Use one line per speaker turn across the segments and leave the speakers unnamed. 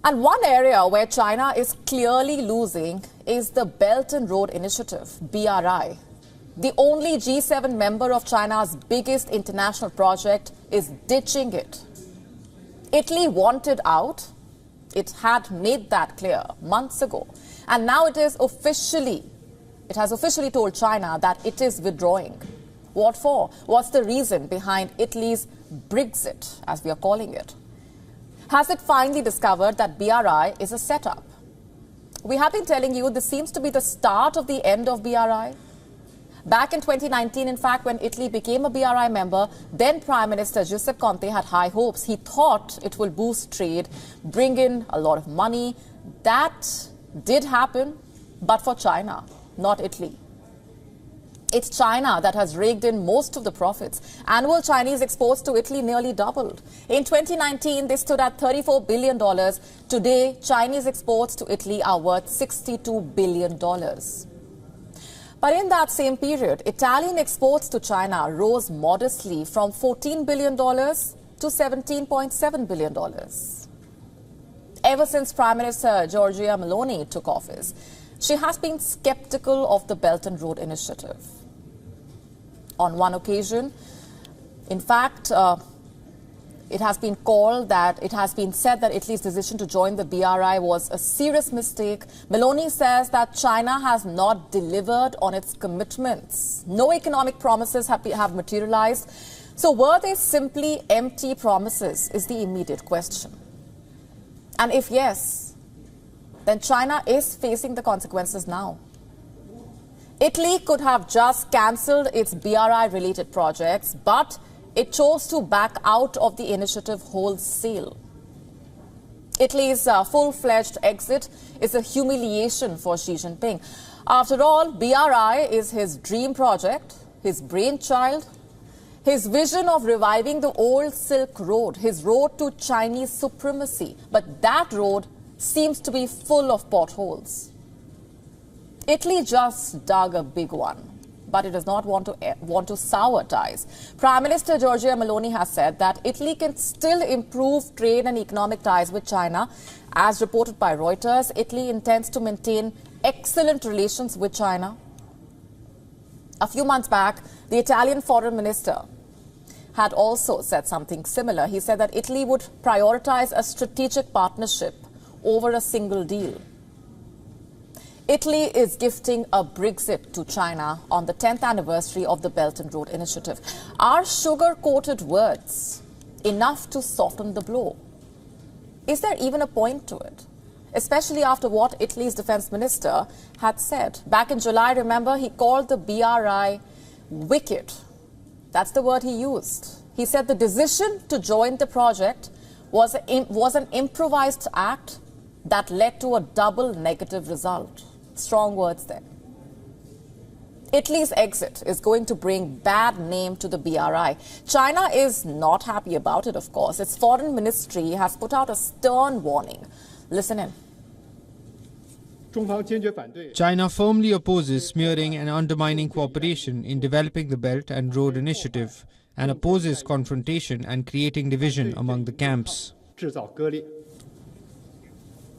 And one area where China is clearly losing is the Belt and Road Initiative, BRI. The only G7 member of China's biggest international project is ditching it. Italy wanted out. It had made that clear months ago. And now it has officially told China that it is withdrawing. What for? What's the reason behind Italy's Brexit, as we are calling it? Has it finally discovered that BRI is a setup? We have been telling you this seems to be the start of the end of BRI. Back in 2019, in fact, when Italy became a BRI member, then Prime Minister Giuseppe Conte had high hopes. He thought it will boost trade, bring in a lot of money. That did happen, but for China, not Italy. It's China that has raked in most of the profits. Annual Chinese exports to Italy nearly doubled. In 2019, they stood at $34 billion. Today, Chinese exports to Italy are worth $62 billion. But in that same period, Italian exports to China rose modestly from $14 billion to $17.7 billion. Ever since Prime Minister Giorgia Meloni took office, she has been skeptical of the Belt and Road Initiative. On one occasion, in fact, it has been said that Italy's decision to join the BRI was a serious mistake. Meloni says that China has not delivered on its commitments. No economic promises have materialized. So were they simply empty promises is the immediate question. And if yes, then China is facing the consequences now. Italy could have just cancelled its BRI-related projects, but it chose to back out of the initiative wholesale. Italy's full-fledged exit is a humiliation for Xi Jinping. After all, BRI is his dream project, his brainchild, his vision of reviving the old Silk Road, his road to Chinese supremacy. But that road seems to be full of potholes. Italy just dug a big one, but it does not want to sour ties. Prime Minister Giorgia Meloni has said that Italy can still improve trade and economic ties with China. As reported by Reuters, Italy intends to maintain excellent relations with China. A few months back, the Italian foreign minister had also said something similar. He said that Italy would prioritize a strategic partnership over a single deal. Italy is gifting a Brexit to China on the 10th anniversary of the Belt and Road Initiative. Are sugar-coated words enough to soften the blow? Is there even a point to it? Especially after what Italy's defense minister had said. Back in July, remember, he called the BRI wicked. That's the word he used. He said the decision to join the project was an improvised act that led to a double negative result. Strong words there. Italy's exit is going to bring bad name to the BRI. China is not happy about it, of course. Its foreign ministry has put out a stern warning. Listen in.
China firmly opposes smearing and undermining cooperation in developing the Belt and Road Initiative and opposes confrontation and creating division among the camps.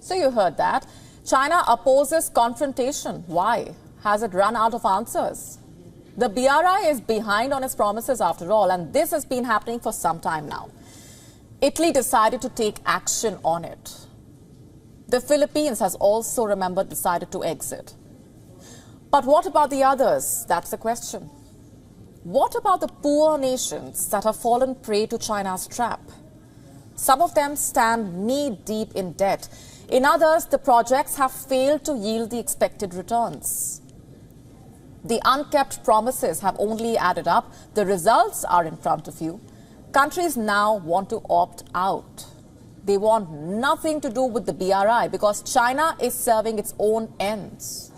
So you heard that. China opposes confrontation. Why? Has it run out of answers? The BRI is behind on its promises after all, and this has been happening for some time now. Italy decided to take action on it. The Philippines has also, remember, decided to exit. But what about the others? That's the question. What about the poor nations that have fallen prey to China's trap? Some of them stand knee-deep in debt. In others, the projects have failed to yield the expected returns. The unkept promises have only added up. The results are in front of you. Countries now want to opt out. They want nothing to do with the BRI because China is serving its own ends.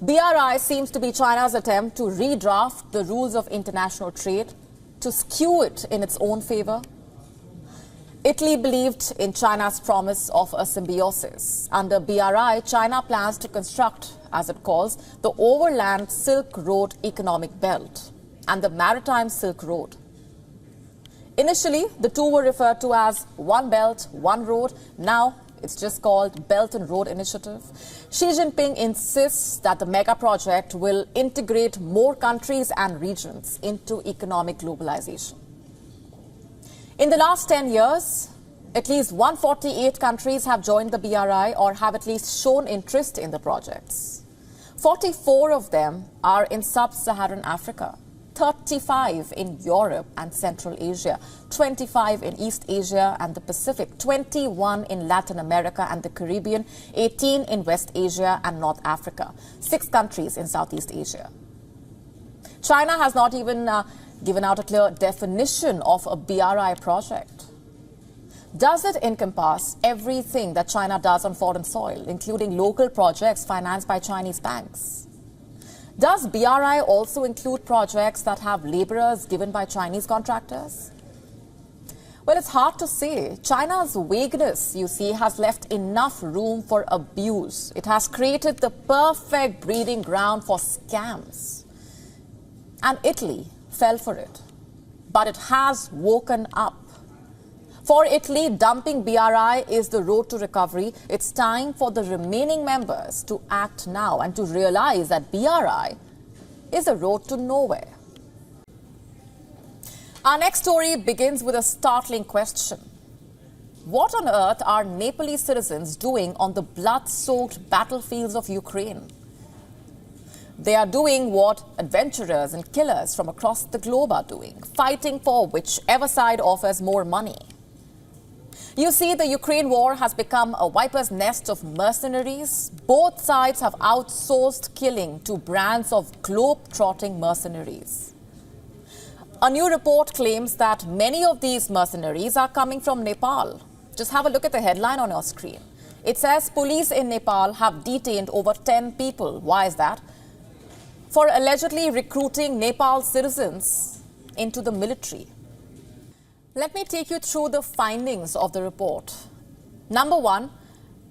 BRI seems to be China's attempt to redraft the rules of international trade, to skew it in its own favor. Italy believed in China's promise of a symbiosis. Under BRI, China plans to construct, as it calls, the overland Silk Road economic belt and the maritime Silk Road. Initially, the two were referred to as One Belt, One Road. Now, it's just called Belt and Road Initiative. Xi Jinping insists that the mega project will integrate more countries and regions into economic globalization. In the last 10 years, at least 148 countries have joined the BRI or have at least shown interest in the projects. 44 of them are in sub-Saharan Africa, 35 in Europe and Central Asia, 25 in East Asia and the Pacific, 21 in Latin America and the Caribbean, 18 in West Asia and North Africa, 6 countries in Southeast Asia. China has not even given out a clear definition of a BRI project. Does it encompass everything that China does on foreign soil, including local projects financed by Chinese banks? Does BRI also include projects that have laborers given by Chinese contractors? Well, it's hard to say. China's vagueness, you see, has left enough room for abuse. It has created the perfect breeding ground for scams. And Italy fell for it. But it has woken up. For Italy, dumping BRI is the road to recovery. It's time for the remaining members to act now and to realize that BRI is a road to nowhere. Our next story begins with a startling question. What on earth are Nepalese citizens doing on the blood-soaked battlefields of Ukraine? They are doing what adventurers and killers from across the globe are doing, fighting for whichever side offers more money. You see, the Ukraine war has become a viper's nest of mercenaries. Both sides have outsourced killing to brands of globe-trotting mercenaries. A new report claims that many of these mercenaries are coming from Nepal. Just have a look at the headline on your screen. It says police in Nepal have detained over 10 people. Why is that? For allegedly recruiting Nepal citizens into the military. Let me take you through the findings of the report. Number 1,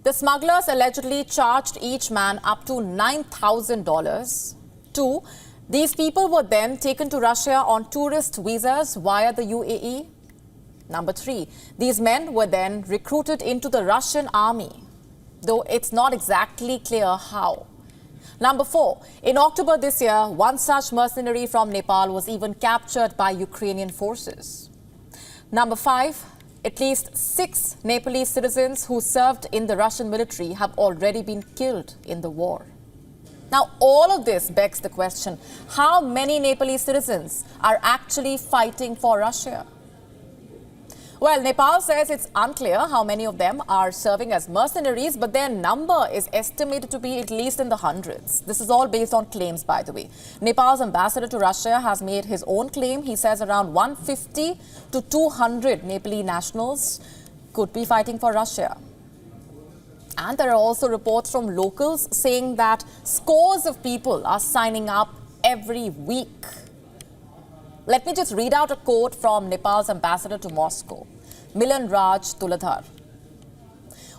the smugglers allegedly charged each man up to $9,000. 2, these people were then taken to Russia on tourist visas via the UAE. Number 3, these men were then recruited into the Russian army, though it's not exactly clear how. Number 4, in October this year, one such mercenary from Nepal was even captured by Ukrainian forces. Number 5, at least 6 Nepalese citizens who served in the Russian military have already been killed in the war. Now, all of this begs the question, how many Nepalese citizens are actually fighting for Russia? Well, Nepal says it's unclear how many of them are serving as mercenaries, but their number is estimated to be at least in the hundreds. This is all based on claims, by the way. Nepal's ambassador to Russia has made his own claim. He says around 150 to 200 Nepali nationals could be fighting for Russia. And there are also reports from locals saying that scores of people are signing up every week. Let me just read out a quote from Nepal's ambassador to Moscow, Milan Raj Tuladhar.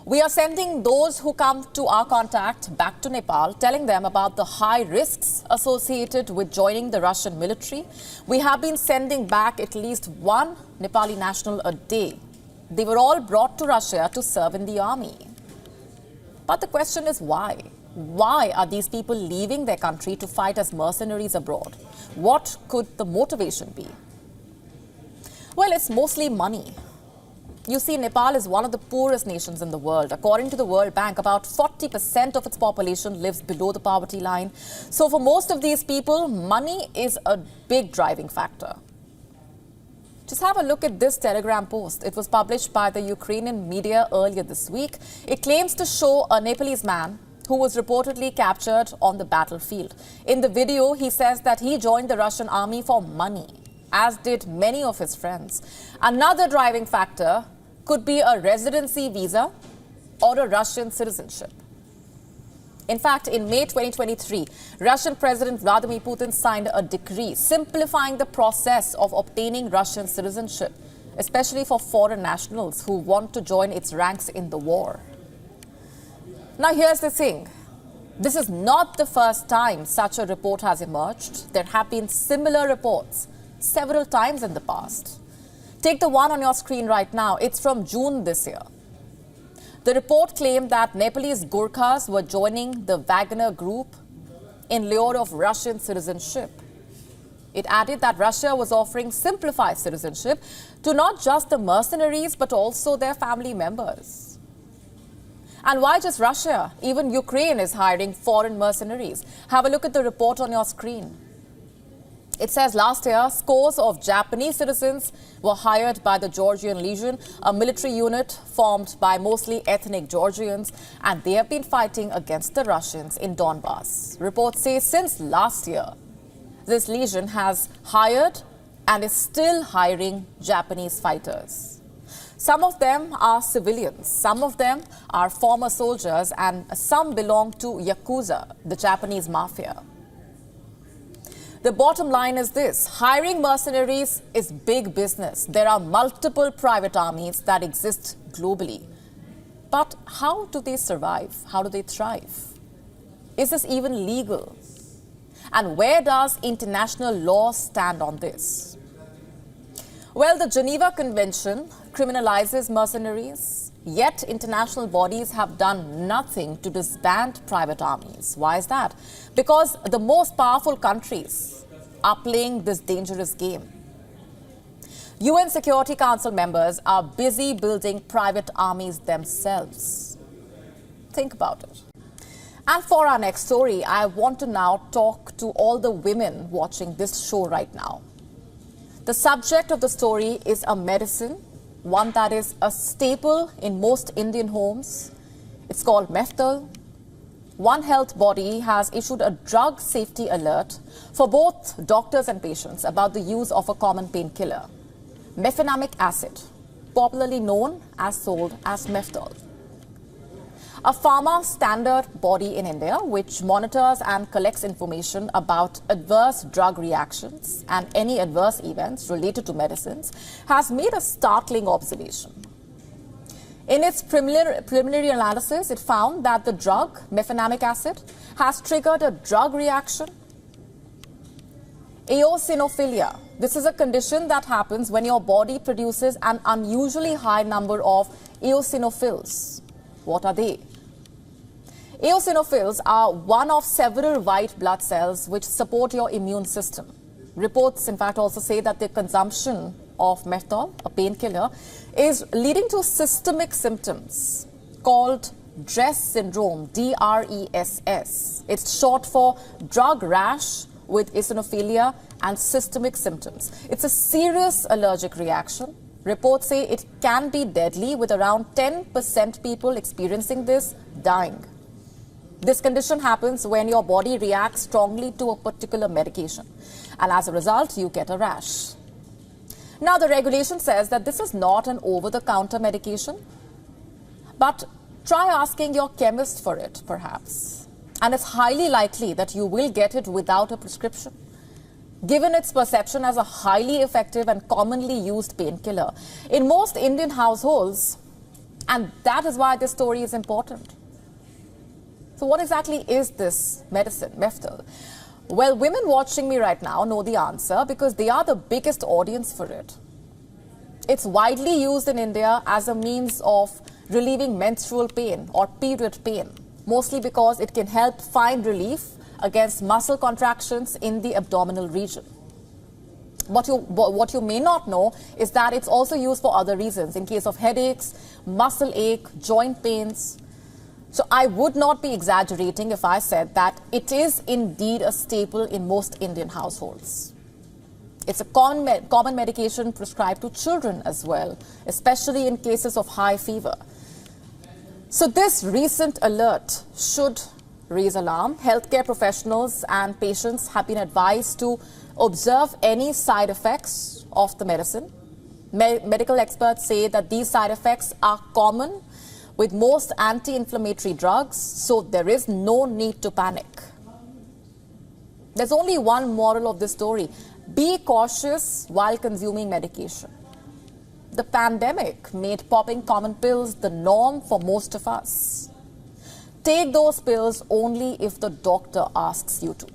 We are sending those who come to our contact back to Nepal, telling them about the high risks associated with joining the Russian military. We have been sending back at least one Nepali national a day. They were all brought to Russia to serve in the army. But the question is why? Why are these people leaving their country to fight as mercenaries abroad? What could the motivation be? Well, it's mostly money. You see, Nepal is one of the poorest nations in the world. According to the World Bank, about 40% of its population lives below the poverty line. So for most of these people, money is a big driving factor. Just have a look at this Telegram post. It was published by the Ukrainian media earlier this week. It claims to show a Nepalese man who was reportedly captured on the battlefield. In the video, he says that he joined the Russian army for money, as did many of his friends. Another driving factor could be a residency visa or a Russian citizenship. In fact, in May 2023, Russian President Vladimir Putin signed a decree simplifying the process of obtaining Russian citizenship, especially for foreign nationals who want to join its ranks in the war. Now, here's the thing. This is not the first time such a report has emerged. There have been similar reports several times in the past. Take the one on your screen right now. It's from June this year. The report claimed that Nepalese Gurkhas were joining the Wagner group in lieu of Russian citizenship. It added that Russia was offering simplified citizenship to not just the mercenaries but also their family members. And why just Russia? Even Ukraine is hiring foreign mercenaries. Have a look at the report on your screen. It says last year, scores of Japanese citizens were hired by the Georgian Legion, a military unit formed by mostly ethnic Georgians, and they have been fighting against the Russians in Donbass. Reports say since last year, this legion has hired and is still hiring Japanese fighters. Some of them are civilians, some of them are former soldiers, and some belong to Yakuza, the Japanese mafia. The bottom line is this: hiring mercenaries is big business. There are multiple private armies that exist globally. But how do they survive? How do they thrive? Is this even legal? And where does international law stand on this? Well, the Geneva Convention criminalizes mercenaries, yet international bodies have done nothing to disband private armies. Why is that? Because the most powerful countries are playing this dangerous game. UN Security Council members are busy building private armies themselves. Think about it. And for our next story, I want to now talk to all the women watching this show right now. The subject of the story is a medicine, one that is a staple in most Indian homes. It's called Meftal. One health body has issued a drug safety alert for both doctors and patients about the use of a common painkiller, mefenamic acid, popularly known as sold as Meftal. A pharma standard body in India which monitors and collects information about adverse drug reactions and any adverse events related to medicines has made a startling observation. In its preliminary analysis, it found that the drug, mefenamic acid, has triggered a drug reaction. Eosinophilia. This is a condition that happens when your body produces an unusually high number of eosinophils. What are they? Eosinophils are one of several white blood cells which support your immune system. Reports, in fact, also say that the consumption of Meftal, a painkiller, is leading to systemic symptoms called DRESS syndrome, D-R-E-S-S. It's short for drug rash with eosinophilia and systemic symptoms. It's a serious allergic reaction. Reports say it can be deadly, with around 10% people experiencing this dying. This condition happens when your body reacts strongly to a particular medication, and as a result, you get a rash. Now, the regulation says that this is not an over-the-counter medication, but try asking your chemist for it, perhaps. And it's highly likely that you will get it without a prescription, given its perception as a highly effective and commonly used painkiller in most Indian households. And that is why this story is important. So what exactly is this medicine, Meftal? Well, women watching me right now know the answer because they are the biggest audience for it. It's widely used in India as a means of relieving menstrual pain or period pain, mostly because it can help find relief against muscle contractions in the abdominal region. What you may not know is that it's also used for other reasons, in case of headaches, muscle ache, joint pains. So I would not be exaggerating if I said that it is indeed a staple in most Indian households. It's a common medication prescribed to children as well, especially in cases of high fever. So this recent alert should raise alarm. Healthcare professionals and patients have been advised to observe any side effects of the medicine. Medical experts say that these side effects are common with most anti-inflammatory drugs, so there is no need to panic. There's only one moral of this story: be cautious while consuming medication. The pandemic made popping common pills the norm for most of us. Take those pills only if the doctor asks you to.